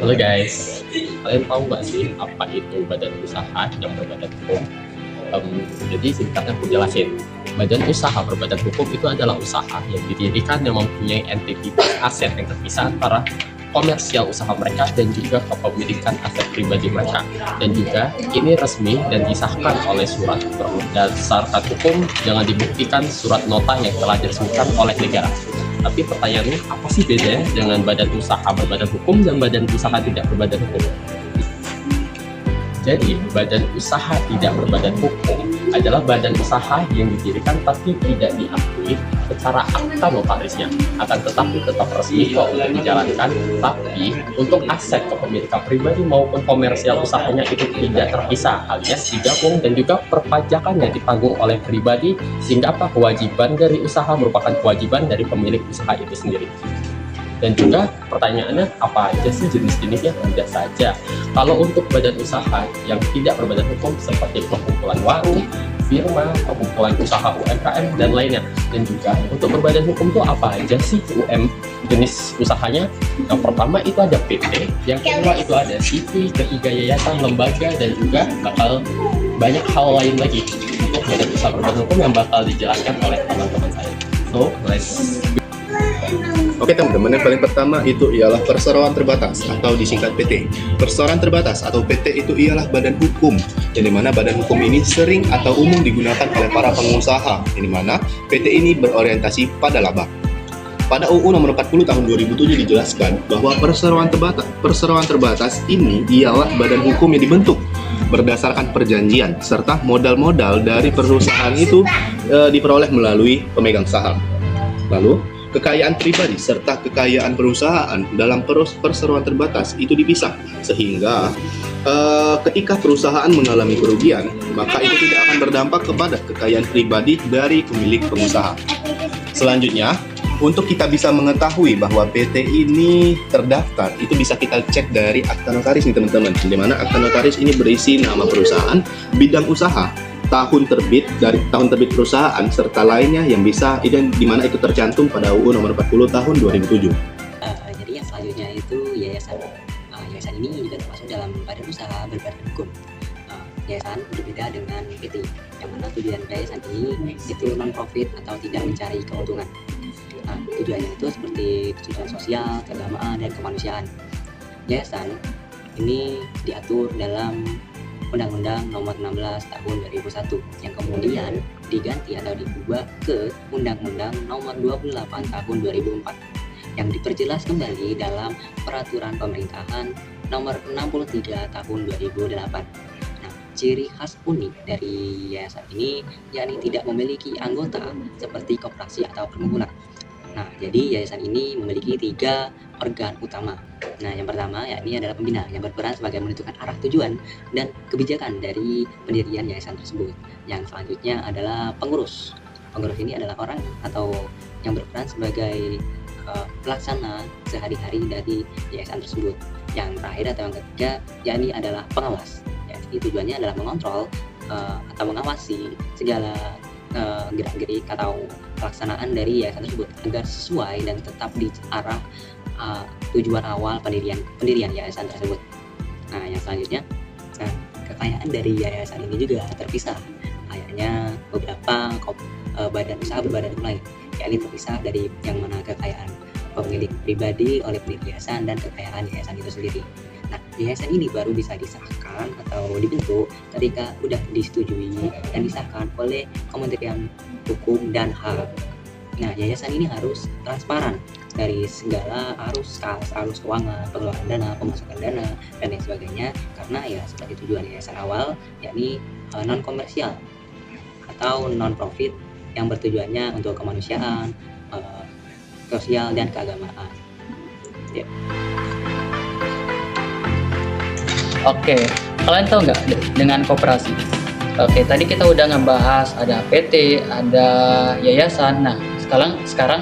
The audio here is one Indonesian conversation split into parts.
Halo guys, kalian tahu nggak sih apa itu badan usaha yang berbadan hukum? Jadi singkatnya aku jelasin. Badan usaha berbadan hukum itu adalah usaha yang didirikan yang mempunyai entitas aset yang terpisah antara komersial usaha mereka dan juga kepemilikan aset pribadi mereka, dan juga ini resmi dan disahkan oleh surat berdasarkan hukum, jangan dibuktikan surat nota yang telah diresmikan oleh negara. Tapi pertanyaannya, apa sih bedanya dengan badan usaha berbadan hukum dan badan usaha tidak berbadan hukum? Jadi, badan usaha tidak berbadan hukum adalah badan usaha yang didirikan tapi tidak diakui secara akta notarisnya. Akan tetapi tetap resmi kok untuk dijalankan, tapi untuk aset kepemilikan pribadi maupun komersial usahanya itu tidak terpisah, alias digabung, dan juga perpajakannya ditanggung oleh pribadi, sehingga apa, kewajiban dari usaha merupakan kewajiban dari pemilik usaha itu sendiri. Dan juga pertanyaannya, apa aja sih jenis-jenisnya? Mudah saja. Kalau untuk badan usaha yang tidak berbadan hukum seperti perkumpulan warung, firma, perkumpulan usaha UMKM, dan lainnya. Dan juga untuk berbadan hukum itu apa aja sih jenis usahanya? Yang pertama itu ada PT, yang kedua itu ada CV, ketiga yayasan, lembaga, dan juga bakal banyak hal lain lagi untuk badan usaha berbadan hukum yang bakal dijelaskan oleh teman-teman saya. So, let's go. Oke teman-teman, yang paling pertama itu ialah perseroan terbatas atau disingkat PT. Perseroan terbatas atau PT itu ialah badan hukum, yang dimana badan hukum ini sering atau umum digunakan oleh para pengusaha, yang dimana PT ini berorientasi pada laba. Pada UU nomor 40 tahun 2007 dijelaskan bahwa perseroan terbatas ini ialah badan hukum yang dibentuk berdasarkan perjanjian, serta modal-modal dari perusahaan itu diperoleh melalui pemegang saham. Lalu, kekayaan pribadi serta kekayaan perusahaan dalam perseroan terbatas itu dipisah, sehingga ketika perusahaan mengalami kerugian, maka itu tidak akan berdampak kepada kekayaan pribadi dari pemilik pengusaha. Selanjutnya, untuk kita bisa mengetahui bahwa PT ini terdaftar, itu bisa kita cek dari akta notaris nih teman-teman, di mana akta notaris ini berisi nama perusahaan, bidang usaha, tahun terbit dari tahun terbit perusahaan, serta lainnya yang bisa di mana itu tercantum pada UU nomor 40 tahun 2007. Jadi yang selanjutnya itu yayasan. Yayasan ini juga termasuk dalam badan usaha berbadan hukum. Yayasan berbeda dengan PT, yang mana tujuan yayasan ini itu non-profit atau tidak mencari keuntungan. Tujuannya itu seperti tujuan sosial, keagamaan, dan kemanusiaan. Yayasan ini diatur dalam Undang-Undang Nomor 16 Tahun 2001 yang kemudian diganti atau diubah ke Undang-Undang Nomor 28 Tahun 2004 yang diperjelas kembali dalam Peraturan Pemerintahan Nomor 63 Tahun 2008. Nah, ciri khas unik dari yayasan ini yakni tidak memiliki anggota seperti koperasi atau perkumpulan. Nah, jadi yayasan ini memiliki 3 organ utama. Nah, yang pertama yakni adalah pembina yang berperan sebagai menentukan arah, tujuan, dan kebijakan dari pendirian yayasan tersebut. Yang selanjutnya adalah pengurus. Pengurus ini adalah orang atau yang berperan sebagai pelaksana sehari-hari dari yayasan tersebut. Yang terakhir atau yang ketiga yakni adalah pengawas. Jadi tujuannya adalah mengontrol atau mengawasi segala gerak-gerik atau pelaksanaan dari yayasan tersebut agar sesuai dan tetap di arah tujuan awal pendirian yayasan tersebut. Nah, yang selanjutnya, kekayaan dari yayasan ini juga terpisah. Kayaknya beberapa badan usaha berbadan hukum lain, yakni terpisah dari yang mana kekayaan pemilik pribadi oleh pemilik yayasan dan kekayaan yayasan itu sendiri. Nah, yayasan ini baru bisa disahkan atau dibentuk ketika sudah disetujui dan disahkan oleh Kementerian Hukum dan HAM. Nah, yayasan ini harus transparan dari segala arus kas, arus keuangan, pengeluaran dana, pemasukan dana, dan lain sebagainya, karena ya seperti tujuan yayasan awal, yakni non komersial atau non profit yang bertujuannya untuk kemanusiaan, sosial, dan keagamaan. Ya. Oke, kalian tahu nggak dengan koperasi? Oke, tadi kita udah ngebahas ada PT, ada yayasan. Nah, sekarang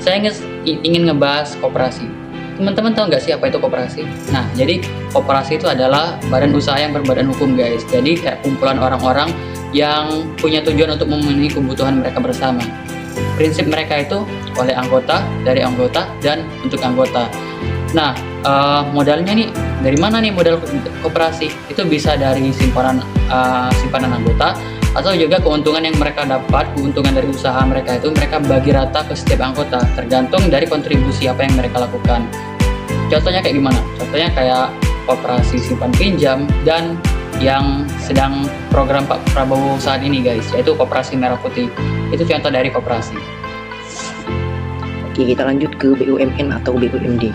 saya ingin ngebahas koperasi. Teman-teman tahu nggak sih apa itu koperasi? Nah, jadi koperasi itu adalah badan usaha yang berbadan hukum, guys. Jadi kayak kumpulan orang-orang yang punya tujuan untuk memenuhi kebutuhan mereka bersama. Prinsip mereka itu oleh anggota, dari anggota, dan untuk anggota. Nah, modalnya nih dari mana nih modal koperasi? Itu bisa dari simpanan anggota, atau juga keuntungan yang mereka dapat, keuntungan dari usaha mereka itu mereka bagi rata ke setiap anggota, tergantung dari kontribusi apa yang mereka lakukan. Contohnya kayak gimana? Contohnya kayak koperasi simpan pinjam dan yang sedang program Pak Prabowo saat ini, guys, yaitu koperasi merah putih. Itu contoh dari koperasi. Oke, kita lanjut ke BUMN atau BUMD.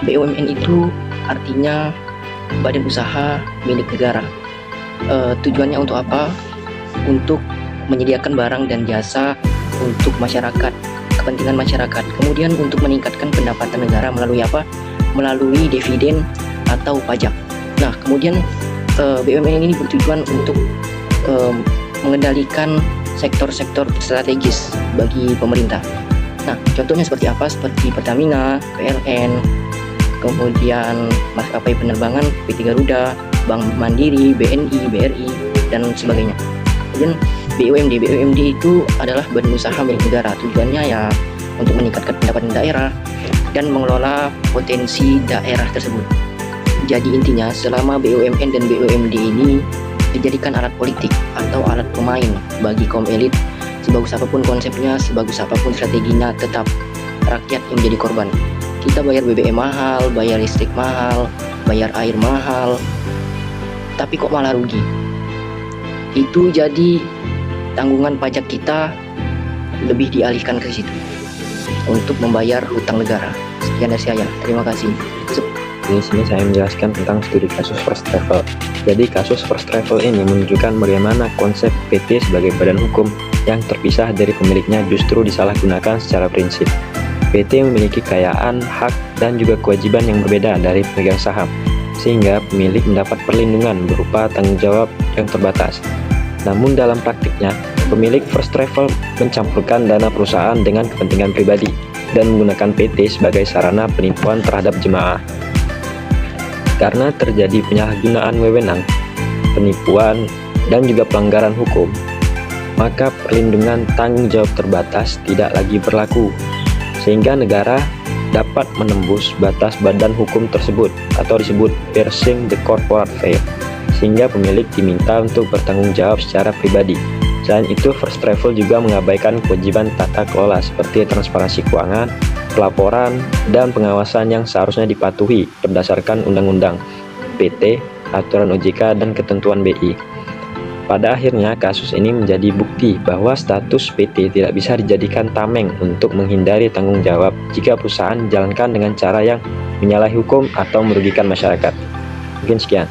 BUMN itu artinya badan usaha milik negara. Tujuannya untuk apa? Untuk menyediakan barang dan jasa untuk masyarakat, kepentingan masyarakat. Kemudian untuk meningkatkan pendapatan negara melalui apa? Melalui dividen atau pajak. Nah, kemudian BUMN ini bertujuan untuk mengendalikan sektor-sektor strategis bagi pemerintah. Nah, contohnya seperti apa? Seperti Pertamina, PLN, kemudian maskapai penerbangan PT Garuda, Bank Mandiri, BNI, BRI, dan sebagainya. Kemudian BUMD itu adalah badan usaha milik negara. Tujuannya ya untuk meningkatkan pendapatan daerah dan mengelola potensi daerah tersebut. Jadi intinya, selama BUMN dan BUMD ini dijadikan alat politik atau alat pemain bagi kaum elit, sebagus apapun konsepnya, sebagus apapun strateginya, tetap rakyat yang menjadi korban. Kita bayar BBM mahal, bayar listrik mahal, bayar air mahal, tapi kok malah rugi. Itu jadi tanggungan pajak kita lebih dialihkan ke situ untuk membayar hutang negara. Sekian dari saya, terima kasih. Di sini saya menjelaskan tentang studi kasus First Travel. Jadi kasus First Travel ini menunjukkan bagaimana konsep PT sebagai badan hukum yang terpisah dari pemiliknya justru disalahgunakan secara prinsip. PT memiliki kekayaan, hak, dan juga kewajiban yang berbeda dari pemegang saham, sehingga pemilik mendapat perlindungan berupa tanggung jawab yang terbatas. Namun dalam praktiknya, pemilik First Travel mencampurkan dana perusahaan dengan kepentingan pribadi dan menggunakan PT sebagai sarana penipuan terhadap jemaah. Karena terjadi penyalahgunaan wewenang, penipuan, dan juga pelanggaran hukum, maka perlindungan tanggung jawab terbatas tidak lagi berlaku, sehingga negara dapat menembus batas badan hukum tersebut atau disebut piercing the corporate veil, sehingga pemilik diminta untuk bertanggung jawab secara pribadi. Selain itu, First Travel juga mengabaikan kewajiban tata kelola seperti transparansi keuangan, pelaporan, dan pengawasan yang seharusnya dipatuhi berdasarkan Undang-Undang PT, Aturan OJK, dan ketentuan BI. Pada akhirnya, kasus ini menjadi bukti bahwa status PT tidak bisa dijadikan tameng untuk menghindari tanggung jawab jika perusahaan dijalankan dengan cara yang menyalahi hukum atau merugikan masyarakat. Mungkin sekian.